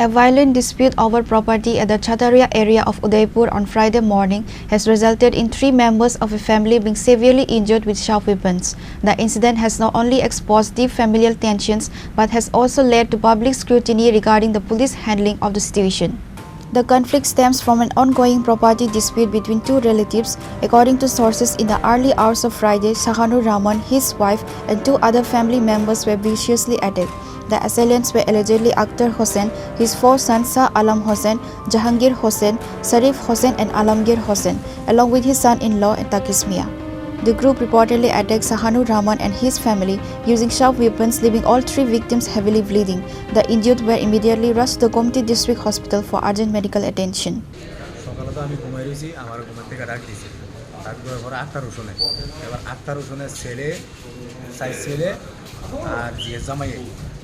A violent dispute over property at the Chataria area of Udaipur on Friday morning has resulted in 3 members of a family being severely injured with sharp weapons. The incident has not only exposed deep familial tensions but has also led to public scrutiny regarding the police handling of the situation. The conflict stems from an ongoing property dispute between 2 relatives. According to sources, in the early hours of Friday, Shahanur Rahman, his wife, and 2 other family members were viciously attacked. The assailants were allegedly Akhtar Hossain, his 4 sons Shah Alam Hossain, Jahangir Hossain, Sharif Hossain and Alamgir Hossain, along with his son-in-law and Takis Mia. The group reportedly attacked Shahanur Rahman and his family using sharp weapons, leaving all 3 victims heavily bleeding. The injured were immediately rushed to the Gomti District Hospital for urgent medical attention.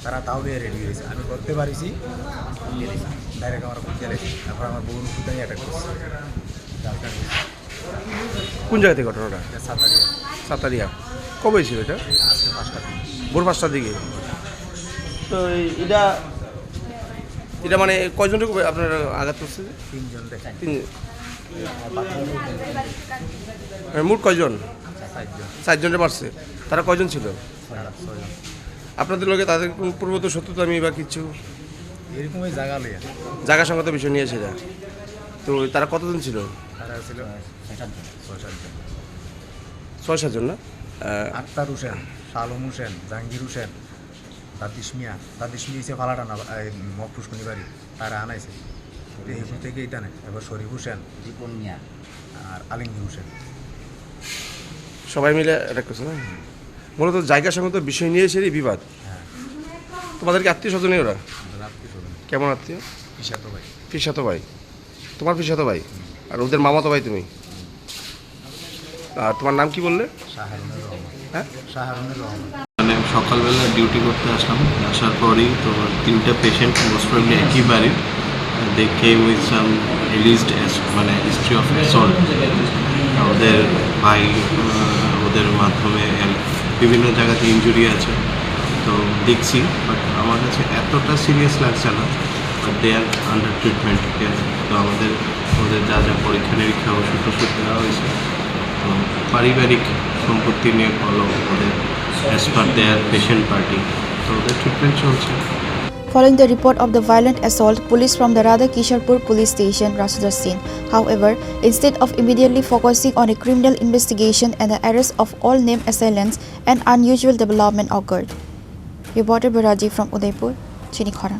তারা তাওবে ready হয়েছে আমি করতে পারিছি direct আমার খুব গেলেছি তারপর আমার বউর ফুটাই অ্যাটাক করছে কোন জায়গা থেকে ঘটনাটা? সাতারিয়া। কবে হয়েছিল এটা? আজকে 5টা ভোর 5টার দিকে। তো এটা মানে কয়জন আপনার আঘাত করছে? 3 জন দেখেন। 3 মোট কয়জন? 4 জনের মারছে। তারা কয়জন ছিল? 6 জন। আপনাদের লোকে তাদের কোন পূর্বত শত্রুতা আমি বা কিছু এরকমই জায়গা সংগত বিষয় নিয়ে এসে তো তারা কতজন ছিল? তারা ছিল 6-7 জন না? আক্তার হোসেন, শালম হোসেন, জাহাঙ্গীর হোসেন, দাদিস মিয়া এসে ফালাটা না মকফুসকুনি বাড়ি তারা আনাইছে এখান থেকে এইটা নেই। এবার শরীফ হোসেন, রিপন মিয়া আর আলিমগীর হোসেন সবাই মিলে অ্যাটাক করছে না? মূলত জায়গা সংগত বিষয় নিয়ে এসে বিবাদ। তোমাদেরকে আত্মীয় স্বজনই ওরা? কেমন আত্মীয়? পিসাতো ভাই। তোমার পিসাতো ভাই আর ওদের মামাতো ভাই তুমি। আর তোমার নাম কি বললে? শাহরুনের রহমান। হ্যাঁ, শাহরুনের রহমান। মানে সকালবেলা ডিউটি করতে আসলাম, আসার পরেই তো 3টা পেশেন্ট মোস্ট প্রবলি একই বাড়ির। দে কেম উইথ সাম রিলিজড মানে হিস্ট্রি অফ অ্যাসল্ট। ওদের ভাই ওদের মাধ্যমে বিভিন্ন জায়গাতে ইনজুরি আছে তো দেখছি, বাট আমার কাছে এতটা সিরিয়াস লাগছে না। But they are under treatment. তো ওদের যা যা পরীক্ষা নিরীক্ষা ওষুধ দেওয়া হয়েছে। তো পারিবারিক সম্পত্তি নিয়ে ফলো ওদের অ্যাজ পার দেয়ার পেশেন্ট পার্টি, তো ওদের ট্রিটমেন্ট চলছে। Following the report of the violent assault, police from the Radha Kisharpur police station rushed the scene. However, instead of immediately focusing on a criminal investigation and the arrest of all named assailants, an unusual development occurred. Reporter Baraji from Udaipur, Chinikhara.